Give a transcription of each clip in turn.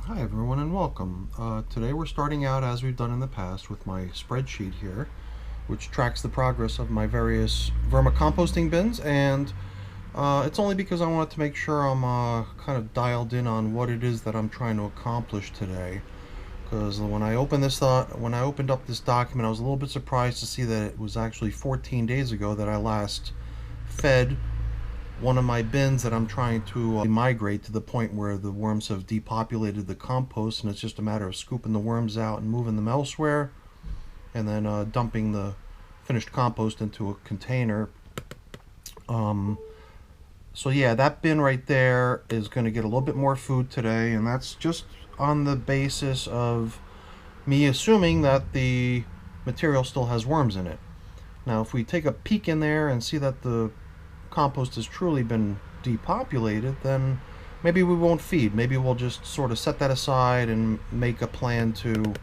Hi everyone and welcome. Today we're starting out as we've done in the past with my spreadsheet here, which tracks the progress of my various vermicomposting bins, and it's only because I wanted to make sure I'm kind of dialed in on what it is that I'm trying to accomplish today. Because when I opened up this document, I was a little bit surprised to see that it was actually 14 days ago that I last fed one of my bins that I'm trying to migrate to the point where the worms have depopulated the compost, and it's just a matter of scooping the worms out and moving them elsewhere, and then dumping the finished compost into a container. Um, so yeah, that bin right there is going to get a little bit more food today, and that's just on the basis of me assuming that the material still has worms in it. Now, if we take a peek in there and see that the compost has truly been depopulated, then maybe we won't feed. Maybe we'll just sort of set that aside and make a plan to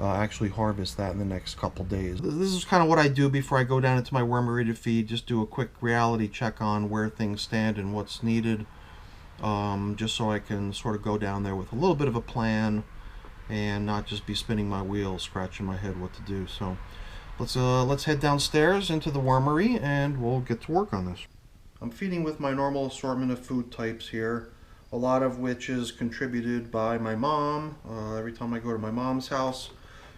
actually harvest that in the next couple days. This is kind of what I do before I go down into my wormery to feed. Just do a quick reality check on where things stand and what's needed, just so I can sort of go down there with a little bit of a plan and not just be spinning my wheels, scratching my head what to do. So let's head downstairs into the wormery and we'll get to work on this. I'm feeding with my normal assortment of food types here, a lot of which is contributed by my mom. Every time I go to my mom's house,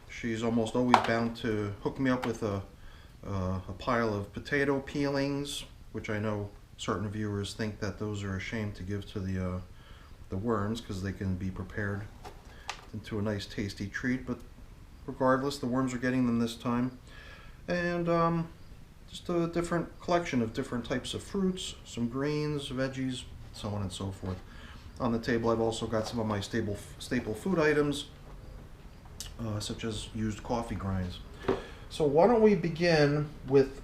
she's almost always bound to hook me up with a pile of potato peelings, which I know certain viewers think that those are a shame to give to the worms because they can be prepared into a nice tasty treat, but regardless, the worms are getting them this time. And just a different collection of different types of fruits, some greens, veggies, so on and so forth. On the table I've also got some of my staple food items, such as used coffee grinds. So why don't we begin with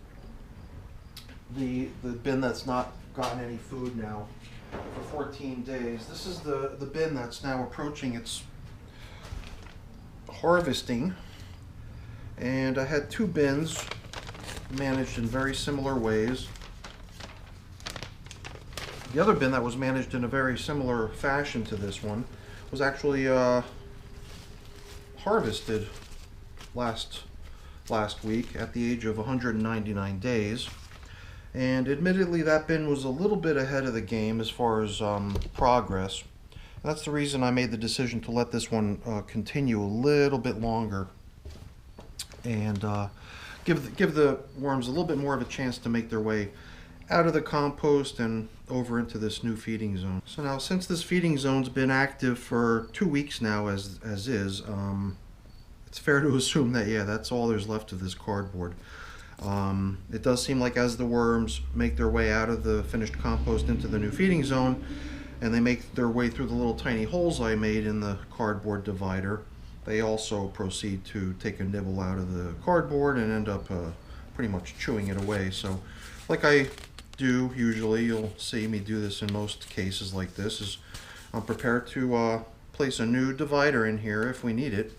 the bin that's not gotten any food now for 14 days. This is the bin that's now approaching its harvesting, and I had two bins managed in very similar ways. The other bin that was managed in a very similar fashion to this one was actually harvested last week at the age of 199 days. And admittedly, that bin was a little bit ahead of the game as far as progress. And that's the reason I made the decision to let this one continue a little bit longer and give the worms a little bit more of a chance to make their way out of the compost and over into this new feeding zone. So now, since this feeding zone's been active for 2 weeks now as is, it's fair to assume that, yeah, that's all there's left of this cardboard. It does seem like as the worms make their way out of the finished compost into the new feeding zone, and they make their way through the little tiny holes I made in the cardboard divider, they also proceed to take a nibble out of the cardboard and end up pretty much chewing it away. So like I do usually, you'll see me do this in most cases like this, is I'm prepared to place a new divider in here if we need it.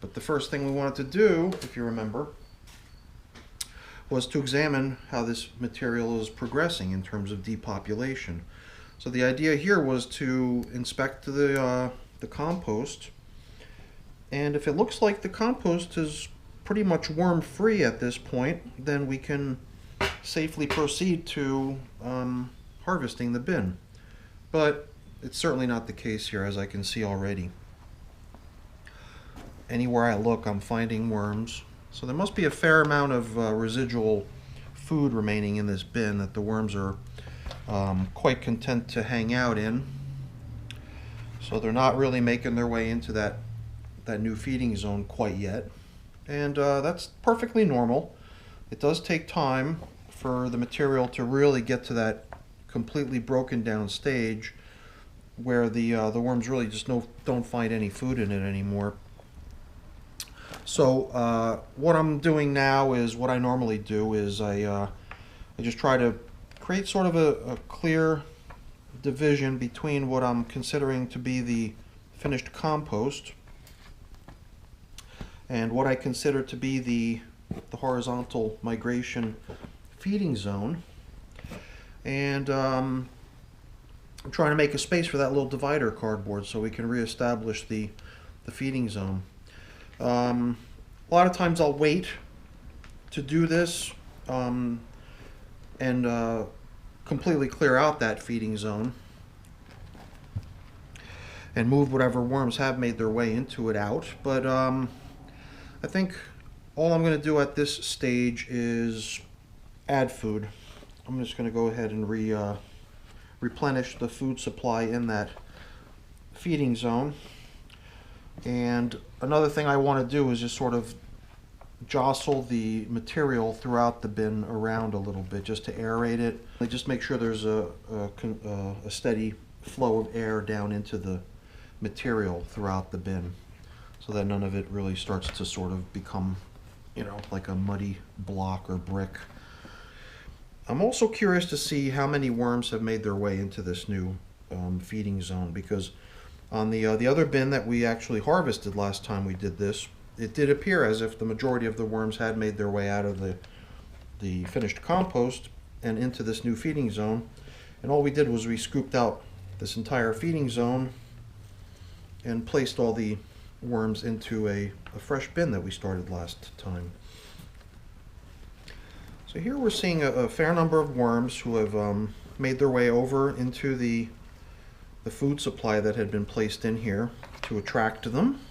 But the first thing we wanted to do, if you remember, was to examine how this material is progressing in terms of depopulation. So the idea here was to inspect the compost, and if it looks like the compost is pretty much worm-free at this point, then we can safely proceed to harvesting the bin. But it's certainly not the case here, as I can see already. Anywhere I look, I'm finding worms. So there must be a fair amount of residual food remaining in this bin that the worms are quite content to hang out in. So they're not really making their way into that new feeding zone quite yet. And that's perfectly normal. It does take time for the material to really get to that completely broken down stage where the worms really just don't find any food in it anymore. So what I'm doing now is what I normally do is I just try to create sort of a clear division between what I'm considering to be the finished compost and what I consider to be the horizontal migration feeding zone. And I'm trying to make a space for that little divider cardboard so we can reestablish the feeding zone. A lot of times I'll wait to do this and completely clear out that feeding zone and move whatever worms have made their way into it out. But I think all I'm going to do at this stage is add food. I'm just going to go ahead and replenish the food supply in that feeding zone. And another thing I want to do is just sort of jostle the material throughout the bin around a little bit just to aerate it. Just make sure there's a steady flow of air down into the material throughout the bin so that none of it really starts to sort of become, you know, like a muddy block or brick. I'm also curious to see how many worms have made their way into this new feeding zone, because on the other bin that we actually harvested last time we did this, it did appear as if the majority of the worms had made their way out of the finished compost and into this new feeding zone. And all we did was we scooped out this entire feeding zone and placed all the worms into a fresh bin that we started last time. So here we're seeing a fair number of worms who have made their way over into the food supply that had been placed in here to attract them.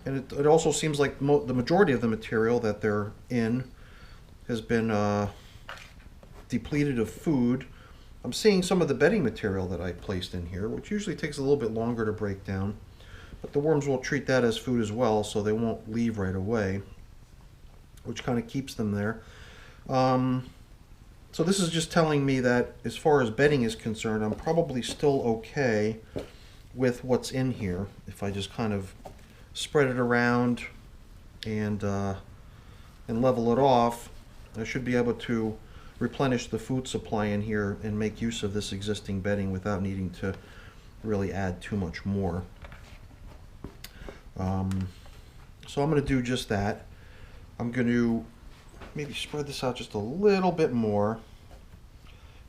And it also seems like the majority of the material that they're in has been depleted of food. I'm seeing some of the bedding material that I placed in here, which usually takes a little bit longer to break down, but the worms will treat that as food as well, so they won't leave right away, which kind of keeps them there. So this is just telling me that as far as bedding is concerned, I'm probably still okay with what's in here. If I just kind of spread it around and level it off, I should be able to replenish the food supply in here and make use of this existing bedding without needing to really add too much more. So I'm going to do just that. I'm going to maybe spread this out just a little bit more.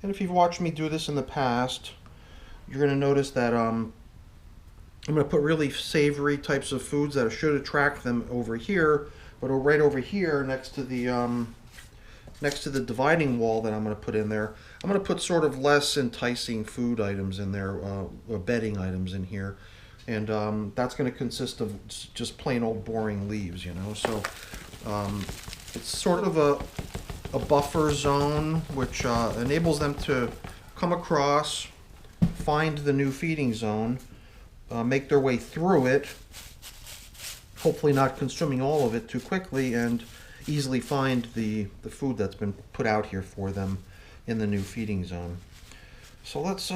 And if you've watched me do this in the past, you're going to notice that I'm going to put really savory types of foods that should attract them over here, but right over here next to the dividing wall that I'm going to put in there, I'm going to put sort of less enticing food items in there, or bedding items in here, and that's going to consist of just plain old boring leaves, you know. So it's sort of a buffer zone which enables them to come across, find the new feeding zone, make their way through it, hopefully not consuming all of it too quickly, and easily find the food that's been put out here for them in the new feeding zone. So let's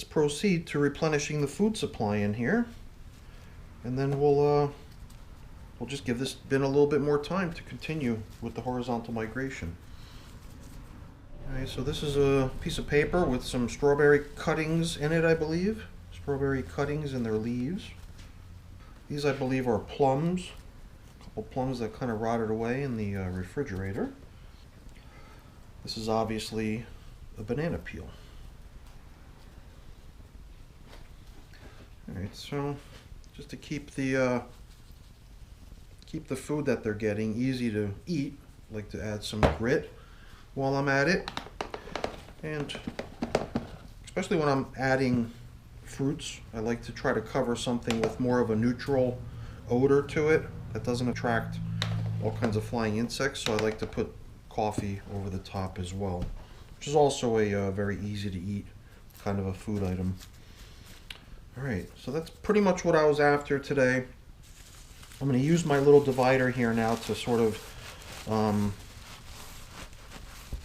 proceed to replenishing the food supply in here, and then we'll just give this bin a little bit more time to continue with the horizontal migration. Okay, so this is a piece of paper with some strawberry cuttings in it, I believe. Strawberry cuttings in their leaves. These, I believe, are plums. A couple plums that kind of rotted away in the refrigerator. This is obviously a banana peel. Alright, so just to keep the food that they're getting easy to eat, I like to add some grit while I'm at it. And especially when I'm adding fruits, I like to try to cover something with more of a neutral odor to it that doesn't attract all kinds of flying insects. So I like to put coffee over the top as well, which is also a very easy to eat kind of a food item. Alright, so that's pretty much what I was after today. I'm going to use my little divider here now to sort of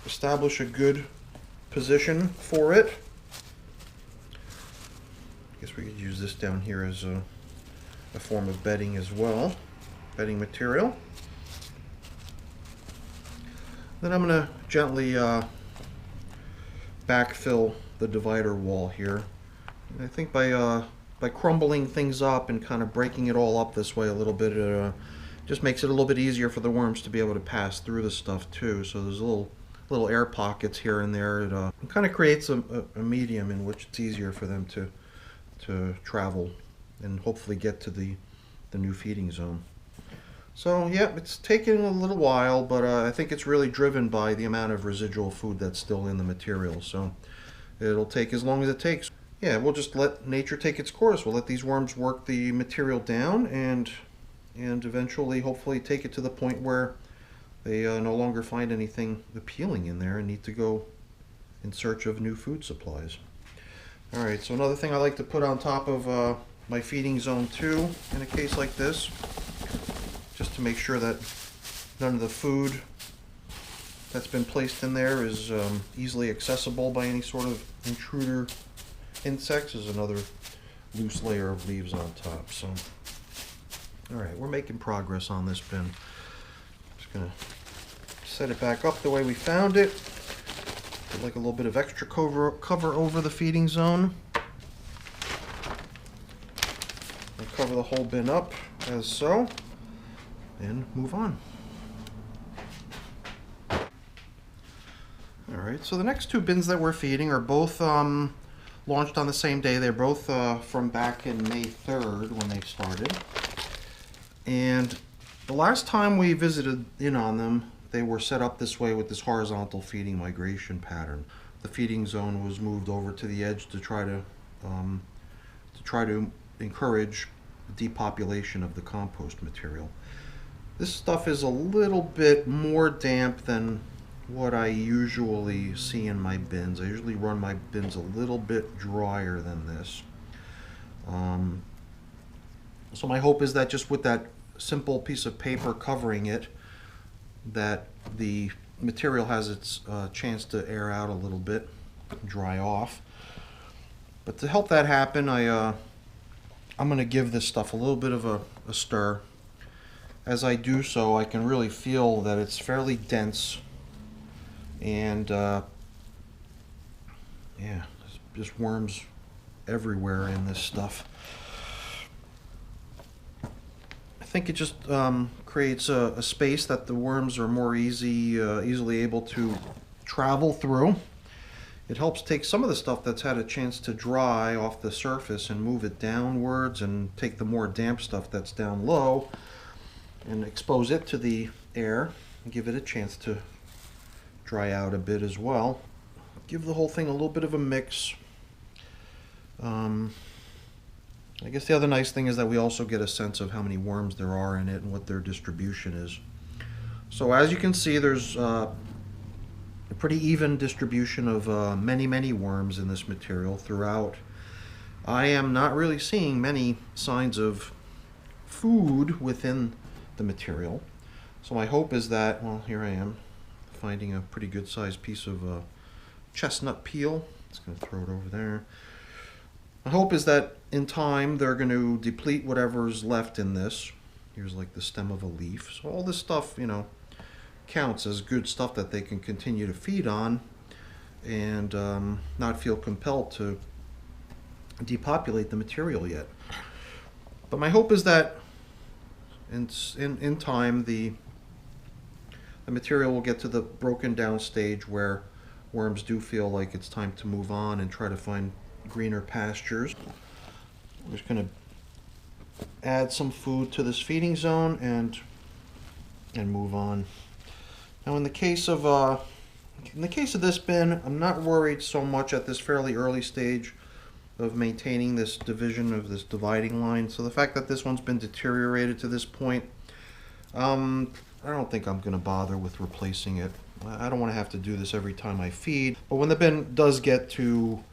establish a good position for it. I guess we could use this down here as a form of bedding as well, bedding material. Then I'm going to gently backfill the divider wall here. And I think by crumbling things up and kind of breaking it all up this way a little bit, it just makes it a little bit easier for the worms to be able to pass through the stuff too. So there's a little air pockets here and there. It kind of creates a medium in which it's easier for them to travel and hopefully get to the new feeding zone. So yeah, it's taken a little while, but I think it's really driven by the amount of residual food that's still in the material. So it'll take as long as it takes. Yeah, we'll just let nature take its course. We'll let these worms work the material down and eventually hopefully take it to the point where they no longer find anything appealing in there and need to go in search of new food supplies. Alright, so another thing I like to put on top of my feeding zone 2 in a case like this, just to make sure that none of the food that's been placed in there is easily accessible by any sort of intruder insects, is another loose layer of leaves on top. So, alright, we're making progress on this bin. Just gonna set it back up the way we found it. Put like a little bit of extra cover over the feeding zone. And cover the whole bin up as so. And move on. Alright, so the next two bins that we're feeding are both launched on the same day. They're both from back in May 3rd when they started. And the last time we visited in on them, they were set up this way with this horizontal feeding migration pattern. The feeding zone was moved over to the edge to try to encourage depopulation of the compost material. This stuff is a little bit more damp than what I usually see in my bins. I usually run my bins a little bit drier than this. So my hope is that just with that simple piece of paper covering it, that the material has its chance to air out a little bit, dry off. But to help that happen, I'm going to give this stuff a little bit of a stir. As I do so, I can really feel that it's fairly dense, and yeah, just worms everywhere in this stuff. I think it just creates a space that the worms are more easily able to travel through. It helps take some of the stuff that's had a chance to dry off the surface and move it downwards, and take the more damp stuff that's down low and expose it to the air and give it a chance to dry out a bit as well. Give the whole thing a little bit of a mix. I guess the other nice thing is that we also get a sense of how many worms there are in it and what their distribution is. So as you can see, there's a pretty even distribution of many worms in this material throughout. I am not really seeing many signs of food within the material. So my hope is that, well, here I am finding a pretty good sized piece of chestnut peel. Just going to throw it over there. My hope is that in time they're going to deplete whatever's left in this. Here's like the stem of a leaf. So all this stuff, you know, counts as good stuff that they can continue to feed on and not feel compelled to depopulate the material yet. But my hope is that in time the material will get to the broken down stage where worms do feel like it's time to move on and try to find greener pastures. We're just going to add some food to this feeding zone and move on. Now in the case of this bin, I'm not worried so much at this fairly early stage of maintaining this division of this dividing line. So the fact that this one's been deteriorated to this point, I don't think I'm going to bother with replacing it. I don't want to have to do this every time I feed. But when the bin does get to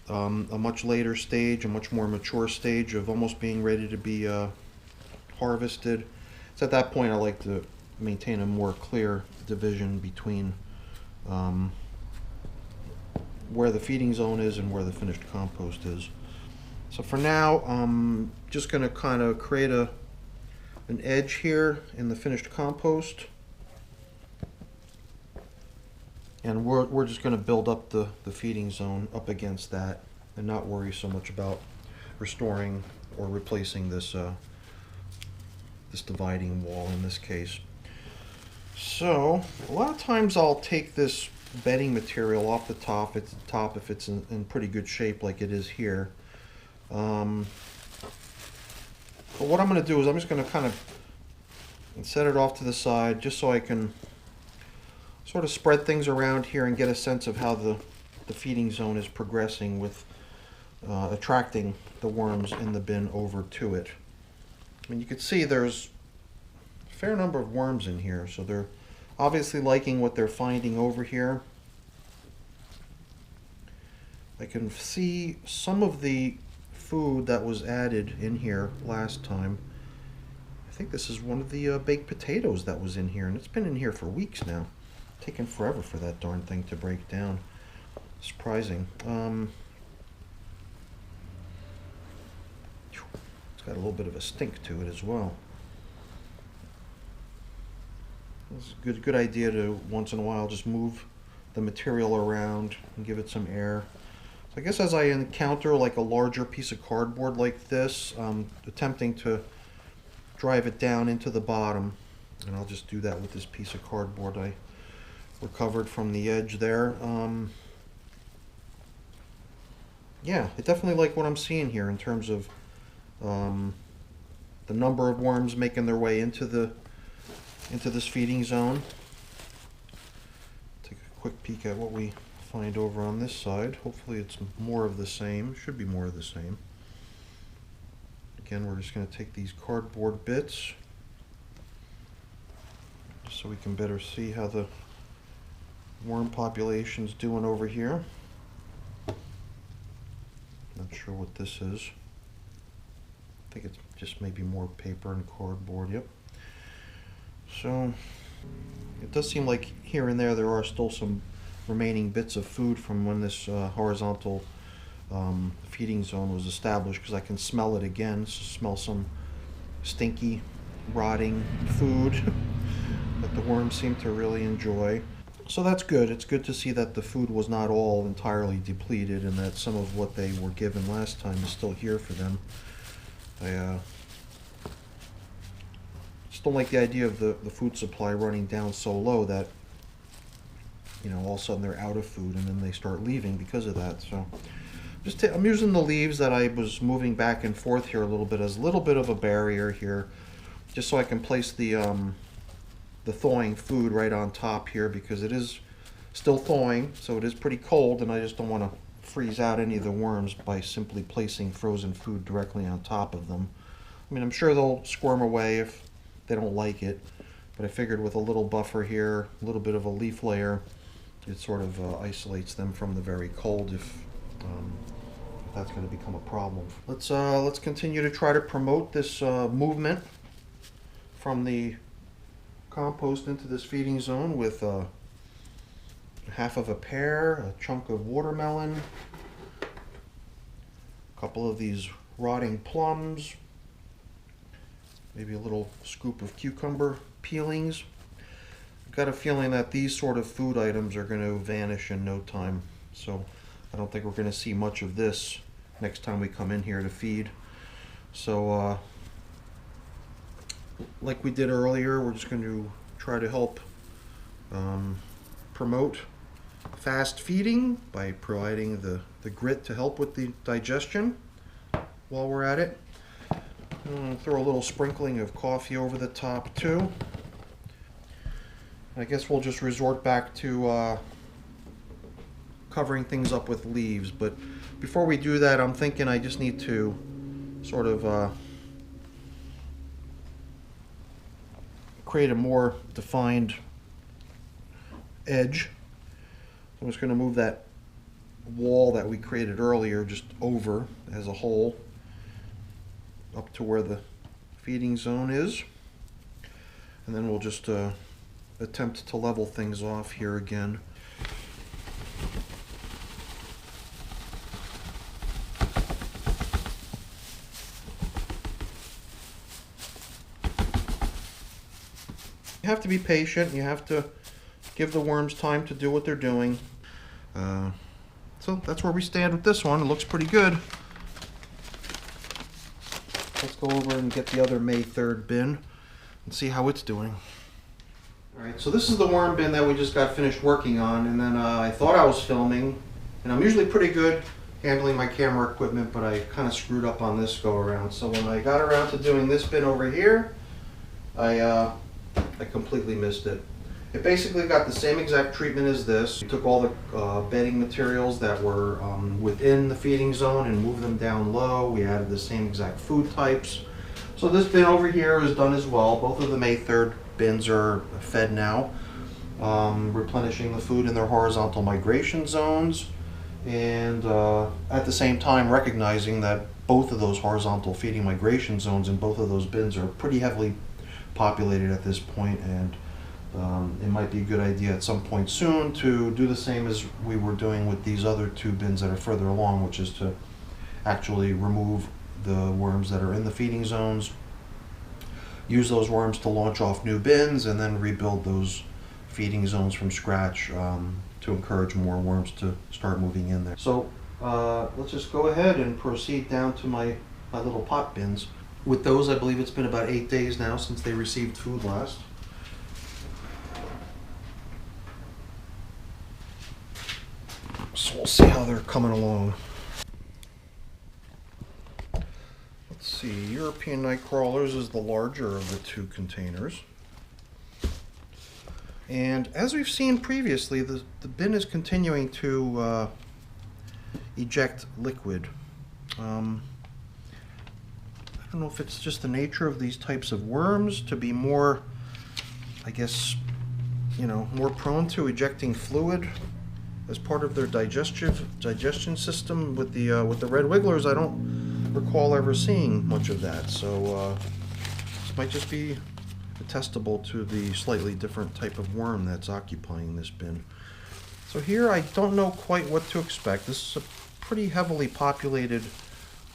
a much later stage, a much more mature stage of almost being ready to be harvested, it's at that point I like to maintain a more clear division between where the feeding zone is and where the finished compost is. So for now, I'm just going to kind of create an edge here in the finished compost, and we're just going to build up the feeding zone up against that and not worry so much about restoring or replacing this this dividing wall in this case. So a lot of times I'll take this bedding material off the top. If it's in pretty good shape like it is here. But what I'm going to do is I'm just going to kind of set it off to the side just so I can sort of spread things around here and get a sense of how the feeding zone is progressing with attracting the worms in the bin over to it. I mean, you can see there's a fair number of worms in here, so they're obviously liking what they're finding over here. I can see some of the food that was added in here last time. I think this is one of the baked potatoes that was in here, and it's been in here for weeks now. Taken forever for that darn thing to break down. Surprising. It's got a little bit of a stink to it as well. It's a good idea to once in a while just move the material around and give it some air. So I guess as I encounter like a larger piece of cardboard like this, I'm attempting to drive it down into the bottom, and I'll just do that with this piece of cardboard I recovered from the edge there. Yeah, I definitely like what I'm seeing here in terms of the number of worms making their way into this feeding zone. Take a quick peek at what we find over on this side. Hopefully it's more of the same. Should be more of the same. Again, we're just going to take these cardboard bits just so we can better see how the worm population's doing over here. Not sure what this is. I think it's just maybe more paper and cardboard. Yep. So it does seem like here and there are still some remaining bits of food from when this horizontal feeding zone was established, because I can smell it again. Smell some stinky, rotting food that the worms seem to really enjoy. So that's good. It's good to see that the food was not all entirely depleted and that some of what they were given last time is still here for them. I just don't like the idea of the food supply running down so low that, you know, all of a sudden they're out of food and then they start leaving because of that. So I'm using the leaves that I was moving back and forth here a little bit as a little bit of a barrier here, just so I can place the thawing food right on top here, because it is still thawing, so it is pretty cold, and I just don't want to freeze out any of the worms by simply placing frozen food directly on top of them. I mean, I'm sure they'll squirm away if they don't like it, but I figured with a little buffer here, a little bit of a leaf layer, it sort of isolates them from the very cold if that's going to become a problem. Let's continue to try to promote this movement from the compost into this feeding zone with half of a pear, a chunk of watermelon, a couple of these rotting plums, maybe a little scoop of cucumber peelings. I've got a feeling that these sort of food items are going to vanish in no time, so I don't think we're going to see much of this next time we come in here to feed. So like we did earlier, we're just going to try to help promote fast feeding by providing the grit to help with the digestion while we're at it. Throw a little sprinkling of coffee over the top too. I guess we'll just resort back to covering things up with leaves, but before we do that, I'm thinking I just need to sort of create a more defined edge. I'm just going to move that wall that we created earlier just over as a whole up to where the feeding zone is, and then we'll just attempt to level things off here again. You have to be patient. You have to give the worms time to do what they're doing. So that's where we stand with this one. It looks pretty good. Let's go over and get the other May 3rd bin and see how it's doing. Alright, so this is the worm bin that we just got finished working on, and then I thought I was filming, and I'm usually pretty good handling my camera equipment, but I kind of screwed up on this go around. So when I got around to doing this bin over here, I completely missed it. It basically got the same exact treatment as this. We took all the bedding materials that were within the feeding zone and moved them down low. We added the same exact food types. So this bin over here is done as well. Both of the May 3rd bins are fed now, replenishing the food in their horizontal migration zones, and at the same time recognizing that both of those horizontal feeding migration zones in both of those bins are pretty heavily populated at this point, and it might be a good idea at some point soon to do the same as we were doing with these other two bins that are further along, which is to actually remove the worms that are in the feeding zones, use those worms to launch off new bins, and then rebuild those feeding zones from scratch to encourage more worms to start moving in there. So let's just go ahead and proceed down to my little pot bins. With those, I believe it's been about 8 days now since they received food last. So we'll see how they're coming along. Let's see, European nightcrawlers is the larger of the two containers. And as we've seen previously, the bin is continuing to eject liquid. I don't know if it's just the nature of these types of worms to be more, I guess, more prone to ejecting fluid as part of their digestion system. With the red wigglers, I don't recall ever seeing much of that. So this might just be attestable to the slightly different type of worm that's occupying this bin. So here I don't know quite what to expect. This is a pretty heavily populated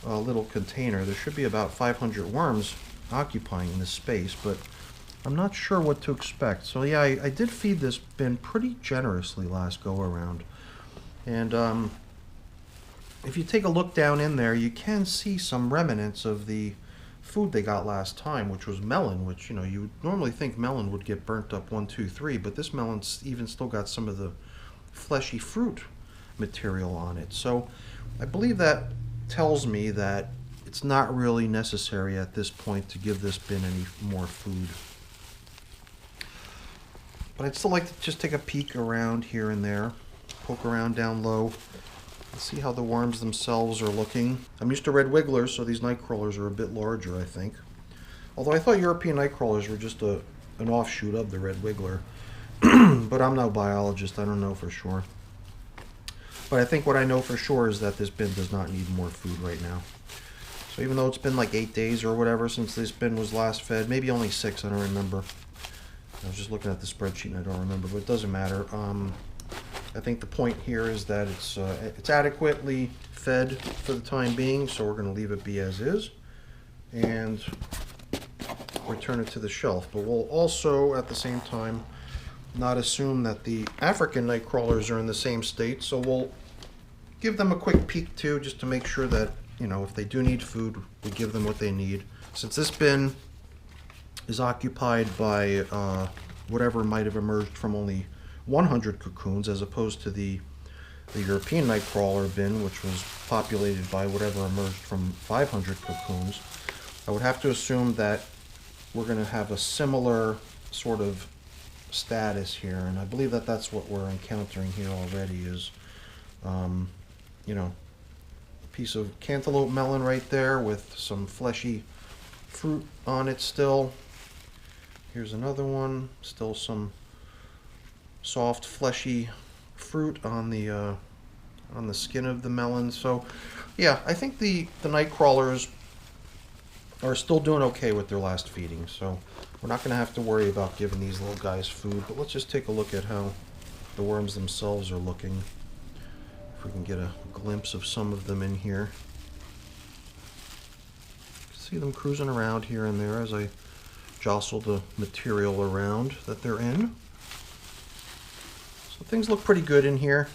little container. There should be about 500 worms occupying this space, but I'm not sure what to expect. So yeah, I did feed this bin pretty generously last go around, and if you take a look down in there, you can see some remnants of the food they got last time, which was melon, which you would normally think melon would get burnt up 1, 2, 3, but this melon's even still got some of the fleshy fruit material on it. So I believe that tells me that it's not really necessary at this point to give this bin any more food. But I'd still like to just take a peek around here and there, poke around down low, and see how the worms themselves are looking. I'm used to red wigglers, so these nightcrawlers are a bit larger, I think. Although I thought European nightcrawlers were just an offshoot of the red wiggler. But I'm no biologist, I don't know for sure. But I think what I know for sure is that this bin does not need more food right now. So even though it's been like 8 days or whatever since this bin was last fed, maybe only 6, I don't remember. I was just looking at the spreadsheet and I don't remember, but it doesn't matter. I think the point here is that it's adequately fed for the time being, so we're going to leave it be as is and return it to the shelf. But we'll also, at the same time, not assume that the African nightcrawlers are in the same state, so we'll give them a quick peek too, just to make sure that, if they do need food, we give them what they need. Since this bin is occupied by whatever might have emerged from only 100 cocoons, as opposed to the European nightcrawler bin, which was populated by whatever emerged from 500 cocoons, I would have to assume that we're going to have a similar sort of status here, and I believe that that's what we're encountering here already is, a piece of cantaloupe melon right there with some fleshy fruit on it still. Here's another one, still some soft fleshy fruit on the skin of the melon. So yeah, I think the nightcrawlers are still doing okay with their last feeding, so we're not going to have to worry about giving these little guys food. But let's just take a look at how the worms themselves are looking, if we can get a glimpse of some of them in here. See them cruising around here and there as I jostle the material around that they're in. So things look pretty good in here.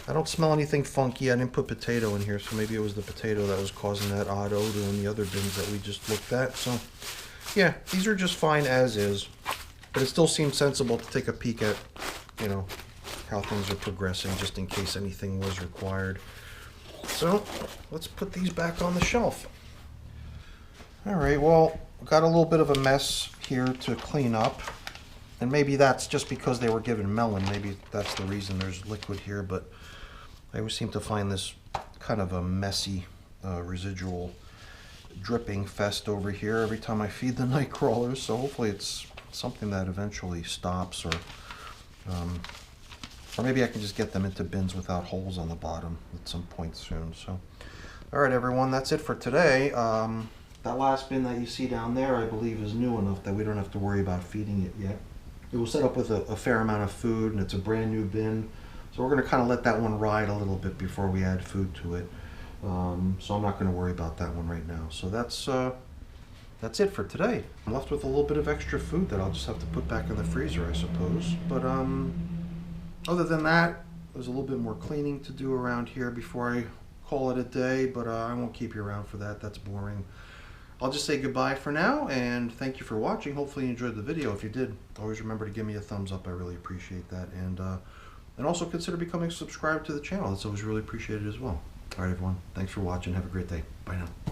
I don't smell anything funky. I didn't put potato in here, so maybe it was the potato that was causing that odd odor in the other bins that we just looked at. So yeah, these are just fine as is. But it still seemed sensible to take a peek at, you know, how things are progressing, just in case anything was required. So let's put these back on the shelf. All right, well, got a little bit of a mess here to clean up. And maybe that's just because they were given melon. Maybe that's the reason there's liquid here, but I always seem to find this kind of a messy residual dripping fest over here every time I feed the nightcrawlers. So hopefully it's something that eventually stops, or maybe I can just get them into bins without holes on the bottom at some point soon. So, all right, everyone, that's it for today. That last bin that you see down there, I believe, is new enough that we don't have to worry about feeding it yet. It was set up with a fair amount of food, and it's a brand new bin. So we're going to kind of let that one ride a little bit before we add food to it. So I'm not going to worry about that one right now. So that's it for today. I'm left with a little bit of extra food that I'll just have to put back in the freezer, I suppose. But other than that, there's a little bit more cleaning to do around here before I call it a day, but I won't keep you around for that. That's boring. I'll just say goodbye for now, and thank you for watching. Hopefully you enjoyed the video. If you did, always remember to give me a thumbs up. I really appreciate that. And also consider becoming a subscriber to the channel. That's always really appreciated as well. All right, everyone. Thanks for watching. Have a great day. Bye now.